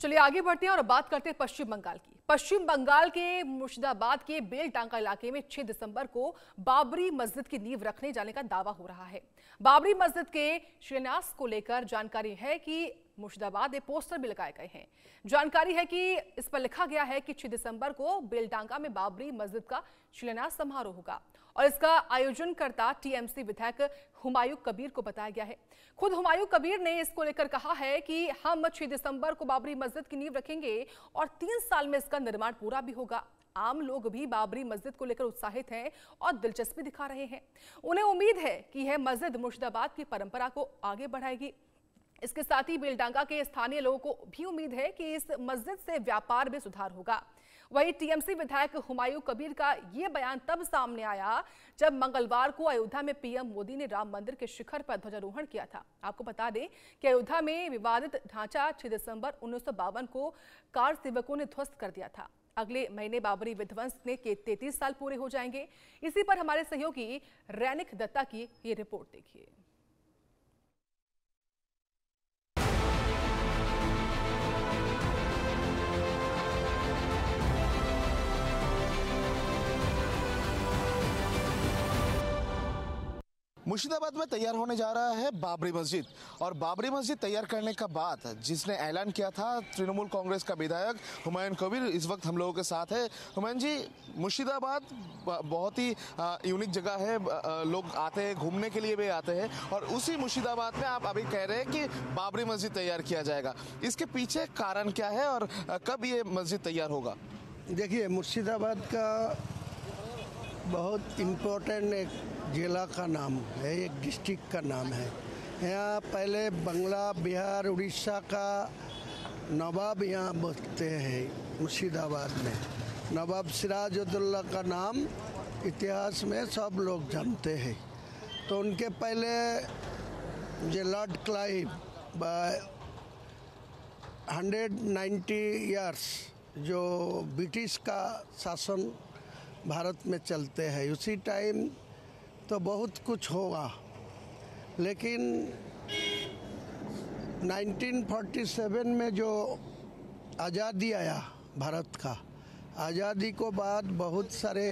चलिए आगे बढ़ते हैं और बात करते हैं पश्चिम बंगाल की। पश्चिम बंगाल के मुर्शिदाबाद के बेलटांका इलाके में 6 दिसंबर को बाबरी मस्जिद की नींव रखने जाने का दावा हो रहा है। बाबरी मस्जिद के शिलान्यास को लेकर जानकारी है कि मुर्शिदाबाद में पोस्टर भी लगाए गए हैं। जानकारी है कि इस पर लिखा गया है कि 6 दिसंबर को बेलटांका में बाबरी मस्जिद का शिलान्यास समारोह होगा और इसका आयोजनकर्ता टीएमसी विधायक हुमायूं कबीर को बताया गया है। खुद हुमायूं कबीर ने इसको लेकर कहा है कि हम 6 दिसंबर को बाबरी मस्जिद की नींव रखेंगे और 3 साल में इसका निर्माण पूरा भी होगा। आम लोग भी बाबरी मस्जिद को लेकर उत्साहित हैं और दिलचस्पी दिखा रहे हैं। उन्हें उम्मीद है कि यह मस्जिद मुर्शिदाबाद की परंपरा को आगे बढ़ाएगी। इसके साथ ही बेलडांगा के स्थानीय लोगों को भी उम्मीद है कि इस मस्जिद से व्यापार में सुधार होगा। वहीं टीएमसी विधायक हुमायूं कबीर का यह बयान तब सामने आया जब मंगलवार को अयोध्या में पीएम मोदी ने राम मंदिर के शिखर पर ध्वजारोहण किया था। आपको बता दें कि अयोध्या में विवादित ढांचा 6 दिसंबर 1952 को कार सेवकों ने ध्वस्त कर दिया था। अगले महीने बाबरी विध्वंस के 33 साल पूरे हो जाएंगे। इसी पर हमारे सहयोगी रैनिक दत्ता की ये रिपोर्ट देखिए। मुर्शिदाबाद में तैयार होने जा रहा है बाबरी मस्जिद और बाबरी मस्जिद तैयार करने का बाद जिसने ऐलान किया था तृणमूल कांग्रेस का विधायक हुमायूं कबीर इस वक्त हम लोगों के साथ है। हुमायूं जी, मुर्शिदाबाद बहुत ही यूनिक जगह है, लोग आते हैं, घूमने के लिए भी आते हैं और उसी मुर्शिदाबाद में आप अभी कह रहे हैं कि बाबरी मस्जिद तैयार किया जाएगा। इसके पीछे कारण क्या है और कब ये मस्जिद तैयार होगा? देखिए, मुर्शिदाबाद का बहुत इम्पोर्टेंट एक जिला का नाम है, एक डिस्ट्रिक्ट का नाम है। यहाँ पहले बंगला, बिहार, उड़ीसा का नवाब यहाँ बसते हैं। मुर्शिदाबाद में नवाब सिराजुद्दौला का नाम इतिहास में सब लोग जानते हैं। तो उनके पहले जो लॉर्ड क्लाइव 190 ईयर्स जो ब्रिटिश का शासन भारत में चलते हैं, उसी टाइम तो बहुत कुछ होगा, लेकिन 1947 में जो आज़ादी आया भारत का, आज़ादी को बाद बहुत सारे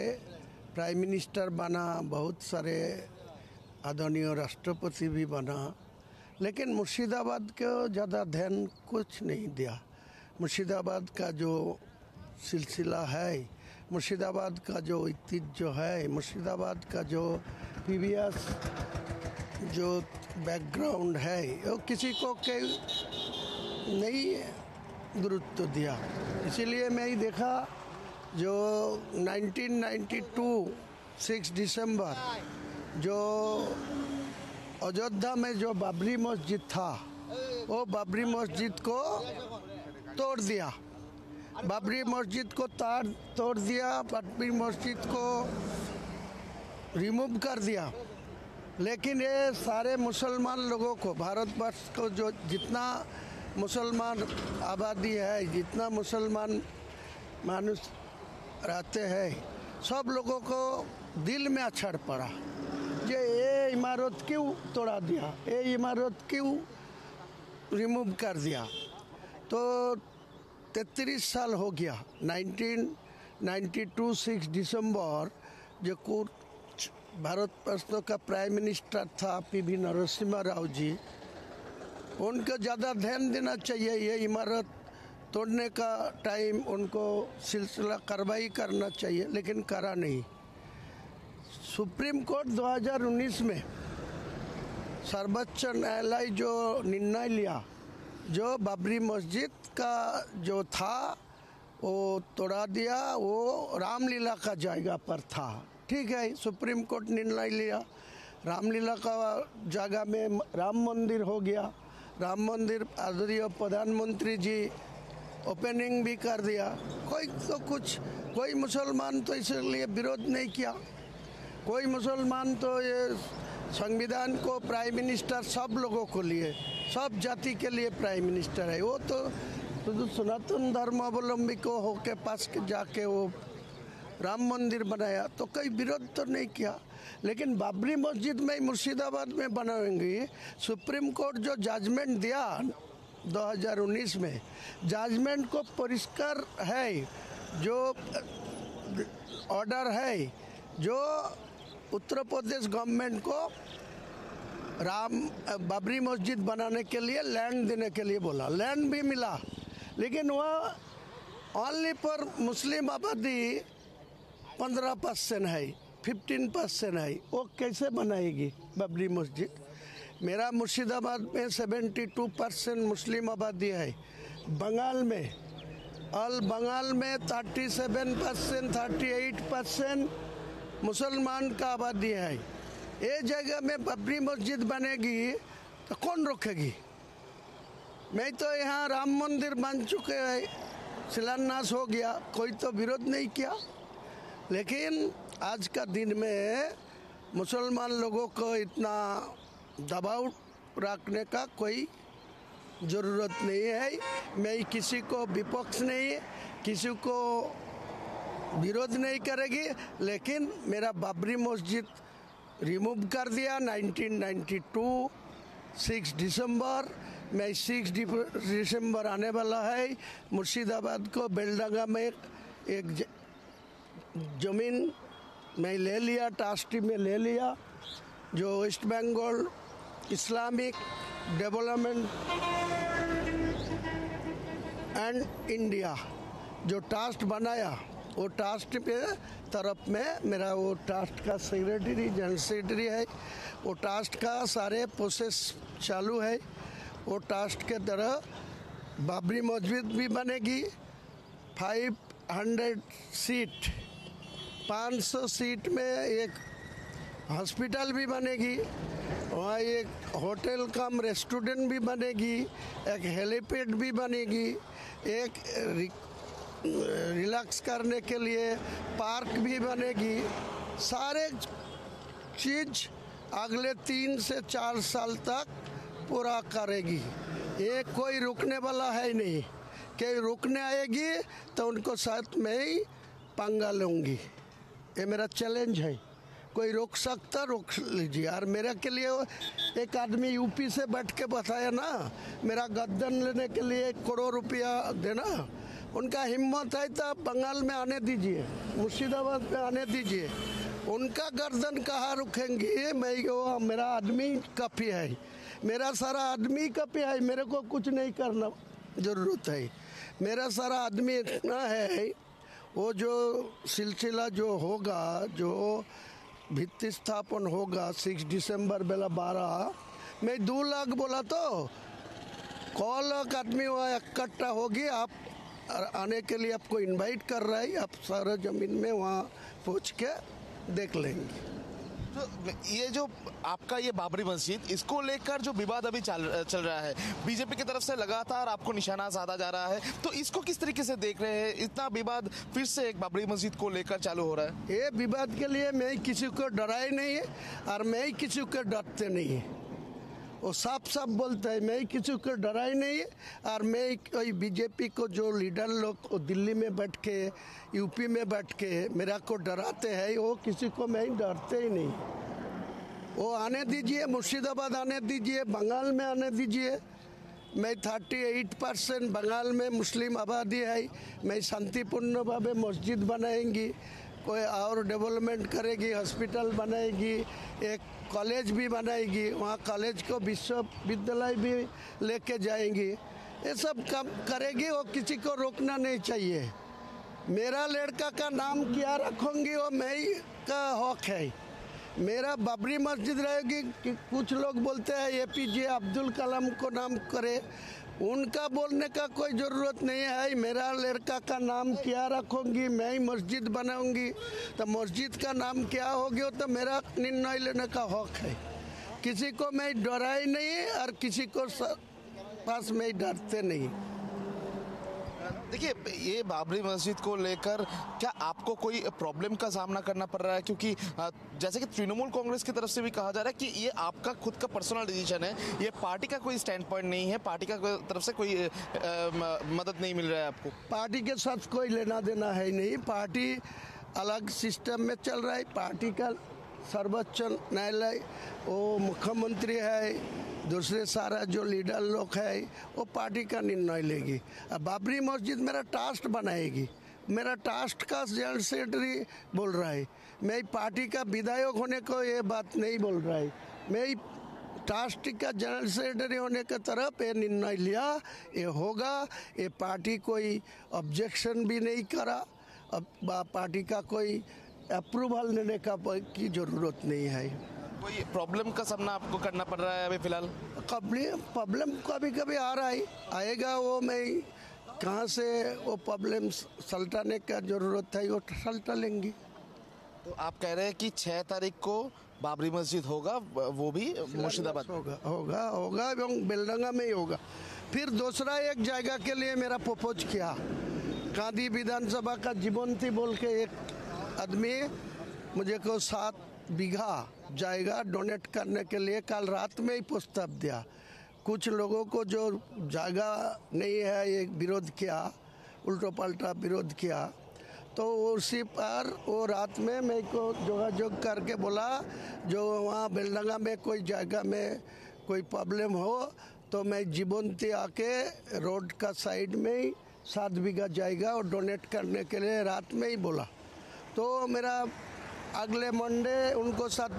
प्राइम मिनिस्टर बना, बहुत सारे आदरणीय राष्ट्रपति भी बना, लेकिन मुर्शिदाबाद को ज़्यादा ध्यान कुछ नहीं दिया। मुर्शिदाबाद का जो सिलसिला है, मुर्शिदाबाद का जो ऐतिह्य जो है, मुर्शिदाबाद का जो प्रीवियस जो बैकग्राउंड है, वो किसी को नहीं गुरुत्व दिया। इसीलिए मैं ही देखा जो 1992 6 दिसंबर जो अयोध्या में जो बाबरी मस्जिद था, वो बाबरी मस्जिद को तोड़ दिया। बाबरी मस्जिद को तोड़ दिया, बाबरी मस्जिद को रिमूव कर दिया। लेकिन ये सारे मुसलमान लोगों को, भारतवर्ष को जो जितना मुसलमान आबादी है, जितना मुसलमान मानुष रहते हैं, सब लोगों को दिल में अछड़ पड़ा कि ये इमारत क्यों तोड़ा दिया, ये इमारत क्यों रिमूव कर दिया। तो 33 साल हो गया। 1992 6 दिसंबर जो भारतवर्ष का प्राइम मिनिस्टर था पीवी नरसिम्हा राव जी, उनको ज़्यादा ध्यान देना चाहिए। ये इमारत तोड़ने का टाइम उनको सिलसिला कार्रवाई करना चाहिए, लेकिन करा नहीं। सुप्रीम कोर्ट 2019 में सर्वोच्च न्यायालय जो निर्णय लिया, जो बाबरी मस्जिद का जो था वो तोड़ा दिया, वो रामलीला का जगह पर था। ठीक है, सुप्रीम कोर्ट निर्णय लिया, रामलीला का जगह में राम मंदिर हो गया। राम मंदिर आदरणीय प्रधानमंत्री जी ओपनिंग भी कर दिया। कोई मुसलमान तो इसलिए विरोध नहीं किया। कोई मुसलमान तो ये संविधान को प्राइम मिनिस्टर सब लोगों को लिए, सब जाति के लिए प्राइम मिनिस्टर है। वो तो सनातन धर्मावलंबी को होके पास जाके वो राम मंदिर बनाया, तो कोई विरोध तो नहीं किया। लेकिन बाबरी मस्जिद में मुर्शिदाबाद में बनाएंगे, सुप्रीम कोर्ट जो जजमेंट दिया 2019 में जजमेंट को परिष्कार है, जो ऑर्डर है, जो उत्तर प्रदेश गवर्नमेंट को बाबरी मस्जिद बनाने के लिए लैंड देने के लिए बोला। लैंड भी मिला, लेकिन वह ओनली पर मुस्लिम आबादी 15% है, 15% है। वो कैसे बनाएगी बाबरी मस्जिद? मेरा मुर्शिदाबाद में 72% मुस्लिम आबादी है। बंगाल में 37%, 38% मुसलमान का आबादी है। ये जगह में बाबरी मस्जिद बनेगी तो कौन रोकेगी? मैं तो यहाँ राम मंदिर बन चुके हैं, शिलान्यास हो गया, कोई तो विरोध नहीं किया। लेकिन आज का दिन में मुसलमान लोगों को इतना दबाव रखने का कोई ज़रूरत नहीं है। मैं किसी को विपक्ष नहीं, किसी को विरोध नहीं करेगी, लेकिन मेरा बाबरी मस्जिद रिमूव कर दिया 1992 6 दिसंबर। मैं 6 दिसंबर आने वाला है। मुर्शिदाबाद को बेलडांगा में एक ज़मीन मैं ले लिया, ट्रस्टी में ले लिया, जो West Bengal Islamic development and India जो ट्रस्ट बनाया, वो ट्रस्ट पे तरफ में मेरा वो ट्रस्ट का सेक्रेटरी, जनरल सेक्रेटरी है। वो ट्रस्ट का सारे प्रोसेस चालू है। वो ट्रस्ट के तरह बाबरी मस्जिद भी बनेगी, 500 सीट, 500 सीट में एक हॉस्पिटल भी बनेगी, वहाँ एक होटल कम रेस्टोरेंट भी बनेगी, एक हेलीपैड भी बनेगी, एक रिलैक्स करने के लिए पार्क भी बनेगी। सारे चीज़ अगले 3 से 4 साल तक पूरा करेगी। ये कोई रुकने वाला है नहीं। कि रुकने आएगी तो उनको साथ में ही पंगा लूँगी। ये मेरा चैलेंज है। कोई रोक सकता, रोक लीजिए। और मेरा के लिए एक आदमी यूपी से बैठ के बताया ना, मेरा गर्दन लेने के लिए 1 करोड़ रुपया देना। उनका हिम्मत है तो बंगाल में आने दीजिए, मुर्शिदाबाद में आने दीजिए। उनका गर्दन कहाँ रुकेंगे? मेरा आदमी काफ़ी है, मेरा सारा आदमी काफ़ी है। मेरे को कुछ नहीं करना ज़रूरत है। मेरा सारा आदमी इतना है। वो जो सिलसिला जो होगा, जो भित्ति स्थापन होगा 6 दिसंबर बेला 12, मैं 2 लाख बोला तो कौन लाख आदमी वहाँ इकट्ठा होगी। आप आने के लिए आपको इनवाइट कर रहा है। आप सारा ज़मीन में वहाँ पहुँच के देख लेंगे। तो ये जो आपका ये बाबरी मस्जिद, इसको लेकर जो विवाद अभी चल रहा है, बीजेपी की तरफ से लगातार आपको निशाना साधा जा रहा है, तो इसको किस तरीके से देख रहे हैं? इतना विवाद फिर से एक बाबरी मस्जिद को लेकर चालू हो रहा है। ये विवाद के लिए मैं किसी को डराए नहीं है और मैं किसी को डरते नहीं है। वो साफ साफ बोलता है, मैं किसी को डराए नहीं है। और मैं कोई बीजेपी को जो लीडर लोग दिल्ली में बैठ के, यूपी में बैठ के मेरा को डराते हैं, वो किसी को मैं डरते ही नहीं। वो आने दीजिए, मुर्शिदाबाद आने दीजिए, बंगाल में आने दीजिए। मैं 38% बंगाल में मुस्लिम आबादी है। मैं शांतिपूर्ण भाव मस्जिद बनाएंगी, कोई और डेवलपमेंट करेगी, हॉस्पिटल बनाएगी, एक कॉलेज भी बनाएगी, वहाँ कॉलेज को विश्वविद्यालय भी लेके जाएंगी। ये सब काम करेगी। वो किसी को रोकना नहीं चाहिए। मेरा लड़का का नाम क्या रखूँगी वो मैं का हक है। मेरा बाबरी मस्जिद रहेगी कि कुछ लोग बोलते हैं APJ अब्दुल कलाम को नाम करे, उनका बोलने का कोई ज़रूरत नहीं है। मेरा लड़का का नाम क्या रखूँगी, मैं ही मस्जिद बनाऊँगी, तो मस्जिद का नाम क्या होगी तो मेरा निर्णय लेने का हक है। किसी को मैं डराई नहीं और किसी को पास में डरते नहीं। देखिए, ये बाबरी मस्जिद को लेकर क्या आपको कोई प्रॉब्लम का सामना करना पड़ रहा है? क्योंकि जैसे कि तृणमूल कांग्रेस की तरफ से भी कहा जा रहा है कि ये आपका खुद का पर्सनल डिसीजन है, ये पार्टी का कोई स्टैंड पॉइंट नहीं है, पार्टी का तरफ से कोई मदद नहीं मिल रहा है आपको। पार्टी के साथ कोई लेना देना है नहीं। पार्टी अलग सिस्टम में चल रहा है। पार्टी का सर्वोच्च न्यायालय, वो मुख्यमंत्री है, दूसरे सारा जो लीडर लोग है वो पार्टी का निर्णय लेगी। अब बाबरी मस्जिद मेरा ट्रस्ट बनाएगी, मेरा ट्रस्ट का जनरल सेक्रेटरी बोल रहा है, मैं पार्टी का विधायक होने को ये बात नहीं बोल रहा है, मैं ट्रस्ट का जनरल सेक्रेटरी होने की तरफ ये निर्णय लिया, ये होगा। ये पार्टी कोई ऑब्जेक्शन भी नहीं करा, अब पार्टी का कोई अप्रूवल लेने का की ज़रूरत नहीं है। कोई प्रॉब्लम का सामना आपको करना पड़ रहा है अभी फिलहाल? प्रॉब्लम कभी कभी आ रहा है, आएगा, वो मैं कहाँ से वो प्रॉब्लम सल्टाने का ज़रूरत है वो सल्टा लेंगी। तो आप कह रहे हैं कि 6 तारीख को बाबरी मस्जिद होगा, वो भी मुर्शिदाबाद होगा एवं बेलडंगा में ही होगा। फिर दूसरा एक जगह के लिए मेरा प्रपोज किया, कांदी विधानसभा का जीवंती बोल के एक आदमी मुझे को 7 बीघा जाएगा डोनेट करने के लिए कल रात में ही प्रस्ताव दिया। कुछ लोगों को जो जगह नहीं है ये विरोध किया, उल्टा पल्टा विरोध किया, तो उसी पर वो रात में मेरे को जोगाजोग करके बोला जो वहाँ बेलडंगा में कोई जगह में कोई प्रॉब्लम हो तो मैं जीवंती आके रोड का साइड में ही 7 बीघा जाएगा और डोनेट करने के लिए रात में ही बोला। तो मेरा अगले मंडे उनको साथ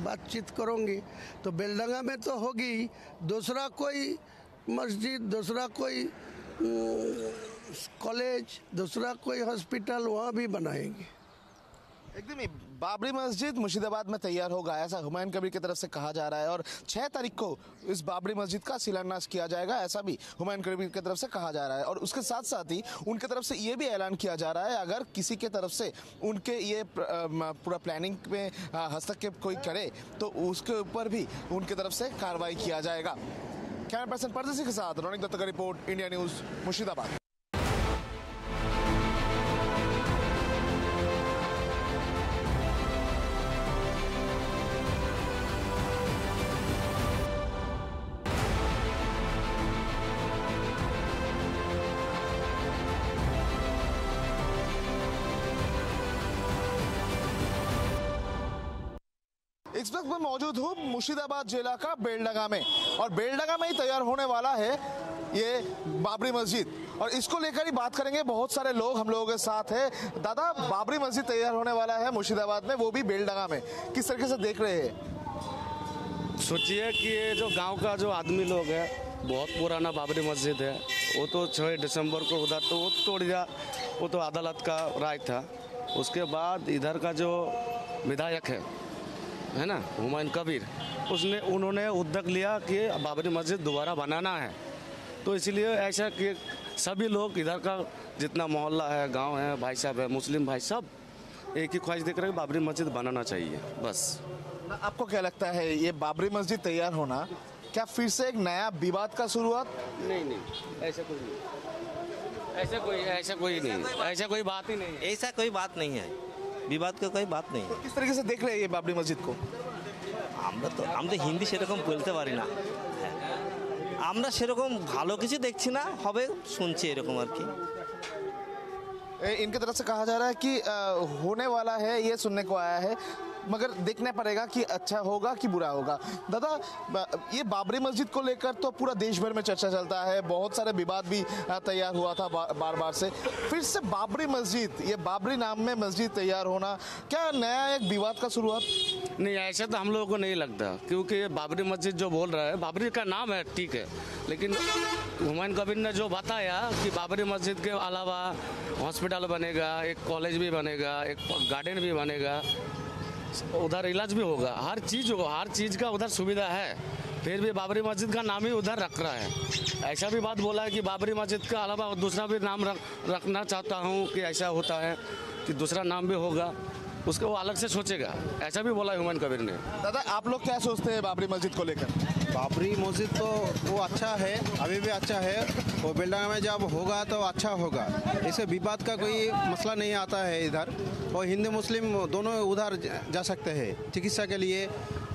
बातचीत करूँगी। तो बेलडंगा में तो होगी, दूसरा कोई मस्जिद, दूसरा कोई कॉलेज, दूसरा कोई हॉस्पिटल वहाँ भी बनाएंगे। एकदम ही बाबरी मस्जिद मुर्शिदाबाद में तैयार होगा, ऐसा हुमायूं कबीर की तरफ से कहा जा रहा है। और 6 तारीख को इस बाबरी मस्जिद का शिलान्यास किया जाएगा, ऐसा भी हुमायूं कबीर की तरफ से कहा जा रहा है। और उसके साथ साथ ही उनकी तरफ से ये भी ऐलान किया जा रहा है अगर किसी के तरफ से उनके ये पूरा प्लानिंग में हस्तक्षेप कोई करे तो उसके ऊपर भी उनकी तरफ से कार्रवाई किया जाएगा। कैमरा पर्सन परदेसी के साथ रौनिक दत्त का रिपोर्ट, इंडिया न्यूज मुर्शिदाबाद। इस वक्त मैं मौजूद हूँ मुर्शिदाबाद जिला का बेलडंगा में, और बेलडंगा में ही तैयार होने वाला है ये बाबरी मस्जिद, और इसको लेकर ही बात करेंगे। बहुत सारे लोग हम लोगों के साथ हैं। दादा, बाबरी मस्जिद तैयार होने वाला है मुर्शिदाबाद में, वो भी बेलडंगा में, किस तरीके से देख रहे हैं? सोचिए कि ये जो गांव का जो आदमी लोग है, बहुत पुराना बाबरी मस्जिद है, वो तो 6 दिसंबर को उधर तो वो तोड़ दिया, वो तो अदालत का राय था। उसके बाद इधर का जो विधायक है ना हुमायूं कबीर, उन्होंने उद्योग लिया कि बाबरी मस्जिद दोबारा बनाना है। तो इसलिए ऐसा कि सभी लोग इधर का जितना मोहल्ला है, गांव है, भाई साहब है, मुस्लिम भाई, सब एक ही ख्वाहिश देख रहे हैं बाबरी मस्जिद बनाना चाहिए बस। आपको क्या लगता है ये बाबरी मस्जिद तैयार होना क्या फिर से एक नया विवाद का शुरुआत? नहीं, ऐसा कोई नहीं, ऐसा कोई बात ही नहीं, ऐसा कोई बात नहीं है, विवाद का कोई बात नहीं है। किस तरीके से देख रहे हैं ये बाबरी मस्जिद को? हम तो हिंदी সেরকম বলতে পারি না, আমরা সেরকম ভালো কিছু দেখছি না, হবে শুনছি এরকম আর কি। इनकी तरफ से कहा जा रहा है कि होने वाला है, ये सुनने को आया है, मगर देखना पड़ेगा कि अच्छा होगा कि बुरा होगा। दादा, ये बाबरी मस्जिद को लेकर तो पूरा देश भर में चर्चा चलता है, बहुत सारे विवाद भी तैयार हुआ था बार बार से। फिर से बाबरी मस्जिद, ये बाबरी नाम में मस्जिद तैयार होना क्या नया एक विवाद का शुरुआत? नहीं, ऐसा तो हम लोगों को नहीं लगता, क्योंकि बाबरी मस्जिद जो बोल रहा है, बाबरी का नाम है ठीक है, लेकिन हुमायूं कबीर ने जो बताया कि बाबरी मस्जिद के अलावा हॉस्पिटल बनेगा, एक कॉलेज भी बनेगा, एक गार्डन भी बनेगा, उधर इलाज भी होगा, हर चीज़ का उधर सुविधा है, फिर भी बाबरी मस्जिद का नाम ही उधर रख रहा है। ऐसा भी बात बोला है कि बाबरी मस्जिद के अलावा दूसरा भी नाम रखना चाहता हूँ कि ऐसा होता है कि दूसरा नाम भी होगा, उसको वो अलग से सोचेगा, ऐसा भी बोला हुमायूं कबीर ने। दादा, आप लोग क्या सोचते हैं बाबरी मस्जिद को लेकर? बाबरी मस्जिद तो वो अच्छा है, अभी भी अच्छा है, वो बेलडंगा में जब होगा तो अच्छा होगा, इसे विवाद का कोई मसला नहीं आता है इधर, और हिंदू मुस्लिम दोनों उधर जा सकते हैं चिकित्सा के लिए,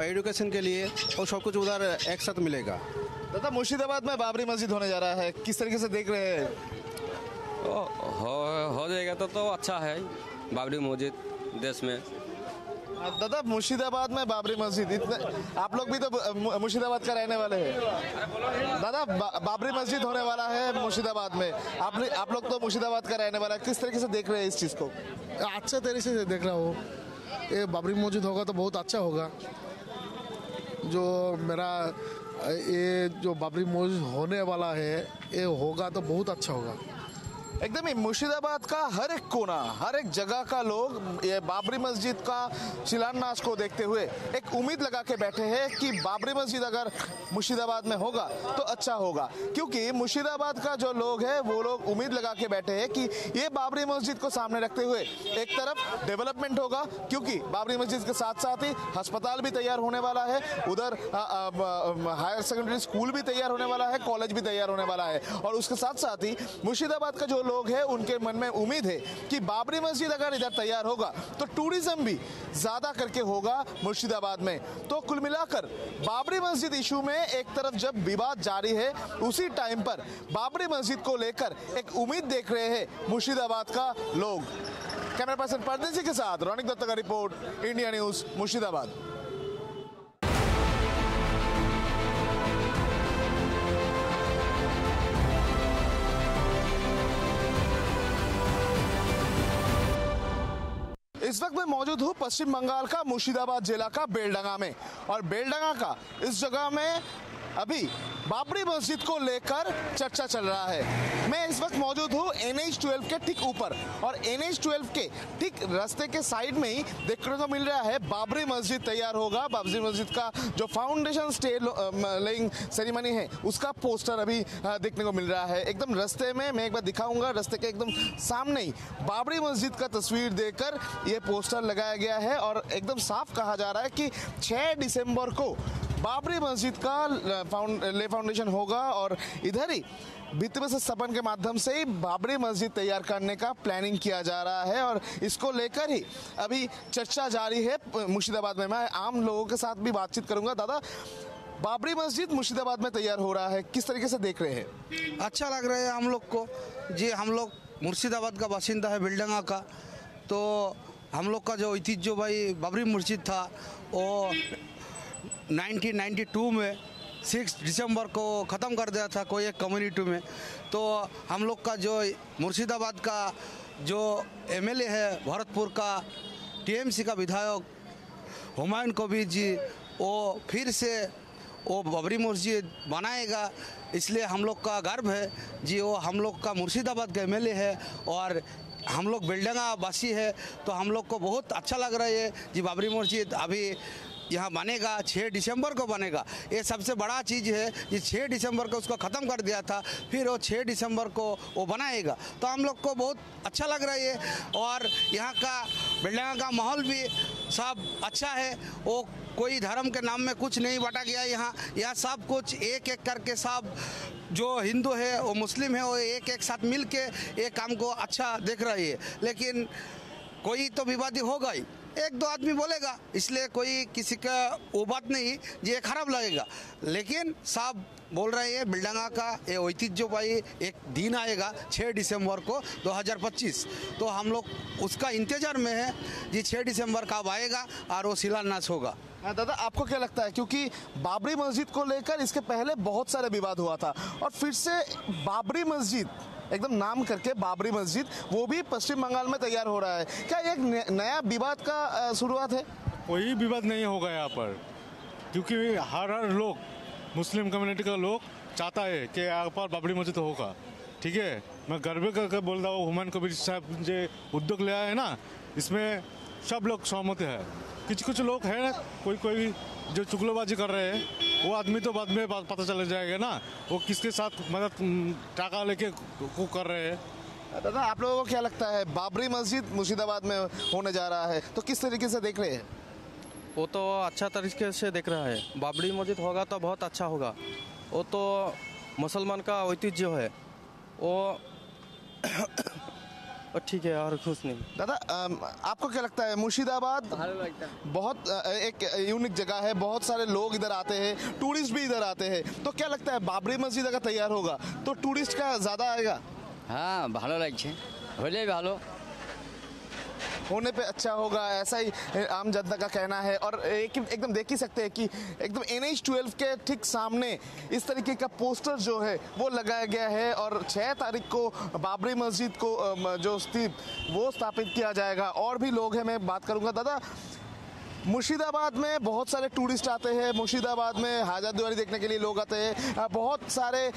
एजुकेशन के लिए, और सब कुछ उधर एक साथ मिलेगा। दादा, मुर्शिदाबाद में बाबरी मस्जिद होने जा रहा है, किस तरीके से देख रहे हैं? हो जाएगा तो अच्छा है बाबरी मस्जिद देश में। दादा मुर्शिदाबाद में बाबरी मस्जिद, इतने आप लोग भी तो मुर्शिदाबाद का रहने वाले हैं दादा। बाबरी मस्जिद होने वाला है मुर्शिदाबाद में, आप लोग तो मुर्शिदाबाद का रहने वाला है, किस तरीके से देख रहे हैं इस चीज़ को? अच्छे तरीके से देख रहा हूँ, ये बाबरी मस्जिद होगा तो बहुत अच्छा होगा। जो मेरा ये जो बाबरी मस्जिद होने वाला है ये होगा तो बहुत अच्छा होगा। एकदम ही मुर्शिदाबाद का हर एक कोना, हर एक जगह का लोग ये बाबरी मस्जिद का शिलान्यास को देखते हुए एक उम्मीद लगा के बैठे हैं कि बाबरी मस्जिद अगर मुर्शिदाबाद में होगा तो अच्छा होगा, क्योंकि मुर्शिदाबाद का जो लोग हैं वो लोग उम्मीद लगा के बैठे हैं कि ये बाबरी मस्जिद को सामने रखते हुए एक तरफ डेवलपमेंट होगा, क्योंकि बाबरी मस्जिद के साथ साथ ही अस्पताल भी तैयार होने वाला है, उधर हायर सेकेंडरी स्कूल भी तैयार होने वाला है, कॉलेज भी तैयार होने वाला है, और उसके साथ साथ ही मुर्शिदाबाद का जो लोग हैं उनके मन में उम्मीद है कि बाबरी मस्जिद अगर इधर तैयार होगा तो टूरिज्म भी ज्यादा करके होगा मुर्शिदाबाद में। तो कुल मिलाकर बाबरी मस्जिद इशू में एक तरफ जब विवाद जारी है, उसी टाइम पर बाबरी मस्जिद को लेकर एक उम्मीद देख रहे हैं मुर्शिदाबाद का लोग। कैमरा पर्सन परदेसी के साथ रौनिक दत्ता का रिपोर्ट, इंडिया न्यूज मुर्शिदाबाद। इस वक्त मैं मौजूद हूँ पश्चिम बंगाल का मुर्शिदाबाद जिला का बेलडंगा में, और बेलडंगा का इस जगह में अभी बाबरी मस्जिद को लेकर चर्चा चल रहा है। मैं इस वक्त मौजूद हूँ NH-12 के ठीक ऊपर, और NH-12 के ठीक रास्ते के साइड में ही देखने को मिल रहा है बाबरी मस्जिद तैयार होगा। बाबरी मस्जिद का जो फाउंडेशन स्टेन लेइंग सेरेमनी है उसका पोस्टर अभी देखने को मिल रहा है। एकदम रास्ते में मैं एक बार दिखाऊंगा, रास्ते के एकदम सामने ही बाबरी मस्जिद का तस्वीर देकर ये पोस्टर लगाया गया है, और एकदम साफ कहा जा रहा है कि 6 दिसंबर को बाबरी मस्जिद का फाउंडेशन होगा, और इधर ही भित्ति में से स्थापन के माध्यम से ही बाबरी मस्जिद तैयार करने का प्लानिंग किया जा रहा है, और इसको लेकर ही अभी चर्चा जारी है मुर्शिदाबाद में। मैं आम लोगों के साथ भी बातचीत करूंगा। दादा, बाबरी मस्जिद मुर्शिदाबाद में तैयार हो रहा है, किस तरीके से देख रहे हैं? अच्छा लग रहा है हम लोग को जी। हम लोग मुर्शिदाबाद का बासिंदा है, बेलडंगा का, तो हम लोग का जो ऐतिह्य भाई बाबरी मस्जिद था वो 1992 में 6 दिसंबर को ख़त्म कर दिया था कोई एक कम्युनिटी में। तो हम लोग का जो मुर्शिदाबाद का जो MLA है भरतपुर का, TMC का विधायक हुमायूं कबीर जी, वो फिर से वो बाबरी मस्जिद बनाएगा, इसलिए हम लोग का गर्व है जी। वो हम लोग का मुर्शिदाबाद का MLA है और हम लोग बेलडंगा वासी है, तो हम लोग को बहुत अच्छा लग रहा है जी। बाबरी मस्जिद अभी यहाँ बनेगा, 6 दिसंबर को बनेगा। ये सबसे बड़ा चीज़ है कि 6 दिसंबर को उसको ख़त्म कर दिया था, फिर वो 6 दिसंबर को वो बनाएगा, तो हम लोग को बहुत अच्छा लग रहा है। और यहाँ का बेलडंगा का माहौल भी सब अच्छा है, वो कोई धर्म के नाम में कुछ नहीं बांटा गया। यहाँ सब कुछ एक एक करके सब जो हिंदू है वो मुस्लिम है वो एक एक साथ मिल के ये काम को अच्छा देख रही है। लेकिन कोई तो विवादी होगा ही, 1-2 आदमी बोलेगा, इसलिए कोई किसी का वो बात नहीं ये खराब लगेगा। लेकिन सब बोल रहे हैं बेलडंगा का ये ऐतिह्य भाई एक दिन आएगा 6 दिसंबर को 2025, तो हम लोग उसका इंतजार में है जी। 6 दिसंबर कब आएगा और वो शिलान्यास होगा। दादा, आपको क्या लगता है, क्योंकि बाबरी मस्जिद को लेकर इसके पहले बहुत सारे विवाद हुआ था, और फिर से बाबरी मस्जिद एकदम नाम करके बाबरी मस्जिद वो भी पश्चिम बंगाल में तैयार हो रहा है, क्या एक नया विवाद का शुरुआत है? कोई विवाद नहीं होगा यहाँ पर, क्योंकि हर लोग मुस्लिम कम्युनिटी का लोग चाहता है कि यहाँ पर बाबरी मस्जिद होगा। ठीक है, मैं गर्व करके बोल रहा हूँ, हुमायूं कबीर साहब जो उद्योग ले आए हैं ना, इसमें सब लोग सहमत है। कुछ लोग हैं, कोई जो चुगलबाजी कर रहे हैं, वो आदमी तो बाद में पता चल जाएगा ना वो किसके साथ मदद टाका लेके को कर रहे हैं। दादा, आप लोगों को क्या लगता है, बाबरी मस्जिद मुर्शिदाबाद में होने जा रहा है, तो किस तरीके से देख रहे हैं? वो तो अच्छा तरीके से देख रहा है। बाबरी मस्जिद होगा तो बहुत अच्छा होगा, वो तो मुसलमान का ऐतिह्य है, वो ठीक है और खुश नहीं। दादा, आपको क्या लगता है, मुर्शिदाबाद बहुत एक यूनिक जगह है, बहुत सारे लोग इधर आते हैं, टूरिस्ट भी इधर आते हैं, तो क्या लगता है बाबरी मस्जिद अगर तैयार होगा तो टूरिस्ट का ज़्यादा आएगा? हाँ, ভালো লাগছে, হলে ভালো। होने पे अच्छा होगा, ऐसा ही आम जनता का कहना है। और एकदम देख ही सकते हैं कि एकदम NH-12 के ठीक सामने इस तरीके का पोस्टर जो है वो लगाया गया है और 6 तारीख को बाबरी मस्जिद को जो वो स्थापित किया जाएगा। और भी लोग हैं, मैं बात करूंगा। दादा, मुर्शिदाबाद में बहुत सारे टूरिस्ट आते हैं, मुर्शिदाबाद में हाजा द्वारी देखने के लिए लोग आते हैं, बहुत सारे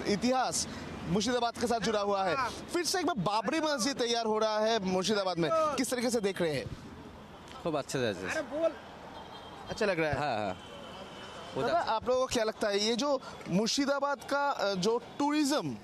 इतिहास मुर्शिदाबाद के साथ जुड़ा हुआ है। फिर से एक बार बाबरी मस्जिद तैयार हो रहा है मुर्शिदाबाद में, किस तरीके से देख रहे हैं? खूब अच्छे से, अच्छा लग रहा है। हाँ। दादा, आप लोगों को क्या लगता है ये जो मुर्शिदाबाद का जो टूरिज्म,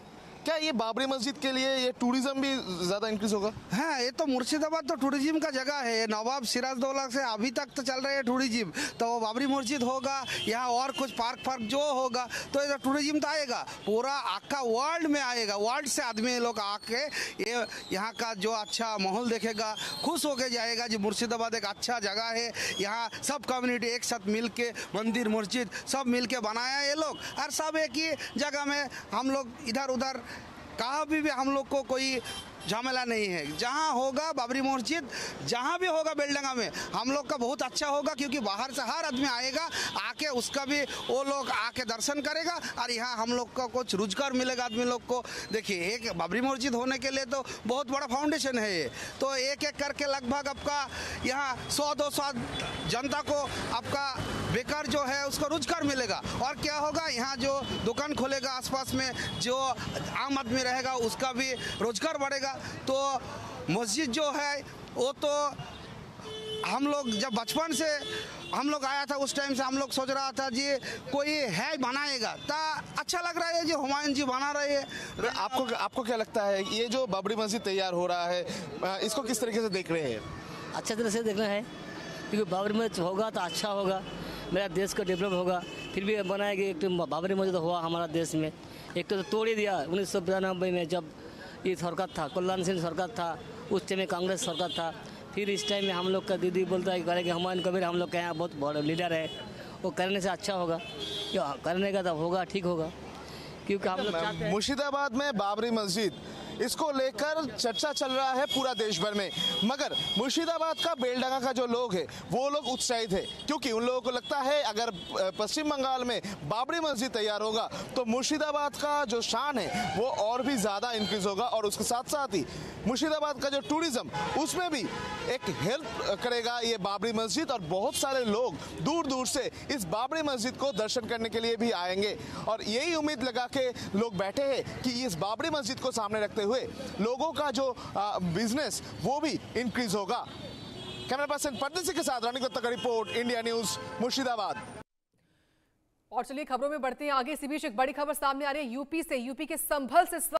क्या ये बाबरी मस्जिद के लिए ये टूरिज्म भी ज्यादा इंक्रीज होगा? हाँ, ये तो मुर्शिदाबाद तो टूरिज्म का जगह है। नवाब सिराजदौला से अभी तक तो चल रहे हैं टूरिज्म, तो बाबरी मस्जिद होगा, यहाँ और कुछ पार्क जो होगा तो ये टूरिज्म तो आएगा, पूरा आका वर्ल्ड में आएगा। वर्ल्ड से आदमी लोग आके ये यहाँ का जो अच्छा माहौल देखेगा, खुश होके जाएगा जी मुर्शिदाबाद एक अच्छा जगह है। यहाँ सब कम्युनिटी एक साथ मिल के मंदिर मस्जिद सब मिल के बनाया ये लोग, और सब एक ही जगह में हम लोग इधर उधर कहाँ भी हम लोग को कोई झमेला नहीं है। जहाँ होगा बाबरी मस्जिद, जहाँ भी होगा बेलडंगा में, हम लोग का बहुत अच्छा होगा, क्योंकि बाहर से हर आदमी आएगा, आके उसका भी वो लोग आके दर्शन करेगा और यहाँ हम लोग का कुछ रोजगार मिलेगा आदमी लोग को। देखिए, एक बाबरी मस्जिद होने के लिए तो बहुत बड़ा फाउंडेशन है ये, तो एक एक करके लगभग आपका यहाँ 100-200 जनता को आपका बेकार जो है उसको रोजगार मिलेगा। और क्या होगा, यहाँ जो दुकान खोलेगा आसपास में जो आम आदमी रहेगा उसका भी रोजगार बढ़ेगा। तो मस्जिद जो है वो तो हम लोग जब बचपन से हम लोग आया था उस टाइम से हम लोग सोच रहा था जी कोई है बनाएगा, तो अच्छा लग रहा है जी हुमायूं जी बना रहे हैं। आपको क्या लगता है ये जो बाबरी मस्जिद तैयार हो रहा है इसको किस तरीके से देख रहे हैं? अच्छे तरह से देखना है, क्योंकि बाबरी मस्जिद होगा तो अच्छा होगा, मेरा देश का डेवलप होगा। फिर भी बनाएगी एक तो बाबरी मस्जिद हुआ हमारा देश में, एक तो तोड़ ही दिया 1992 में जब ये सरकार था, कल्याण सिंह सरकार था, उस टाइम में कांग्रेस सरकार था। फिर इस टाइम में हम लोग का दीदी बोलता है करेंगे, हुमायूं कबीर हम लोग के यहाँ बहुत बड़ा लीडर है, वो करने से अच्छा होगा, करने का तब होगा ठीक होगा, क्योंकि हम लोग चाहते हैं। मुर्शिदाबाद में बाबरी मस्जिद इसको लेकर चर्चा चल रहा है पूरा देश भर में, मगर मुर्शिदाबाद का बेलडंगा का जो लोग है वो लोग उत्साहित है, क्योंकि उन लोगों को लगता है अगर पश्चिम बंगाल में बाबरी मस्जिद तैयार होगा तो मुर्शिदाबाद का जो शान है वो और भी ज़्यादा इंक्रीज होगा। और उसके साथ साथ ही मुर्शिदाबाद का जो टूरिज्म उसमें भी एक हेल्प करेगा ये बाबरी मस्जिद, और बहुत सारे लोग दूर दूर से इस बाबरी मस्जिद को दर्शन करने के लिए भी आएंगे। और यही उम्मीद लगा के लोग बैठे हैं कि इस बाबरी मस्जिद को सामने रखते हुए लोगों का जो बिजनेस वो भी इंक्रीज होगा। कैमरा पर्सन परदेसी के साथ रानी गुप्ता का रिपोर्ट, इंडिया न्यूज, मुर्शिदाबाद। और चलिए खबरों में बढ़ते हैं आगे। इसी बीच एक बड़ी खबर सामने आ रही है यूपी से। यूपी के संभल से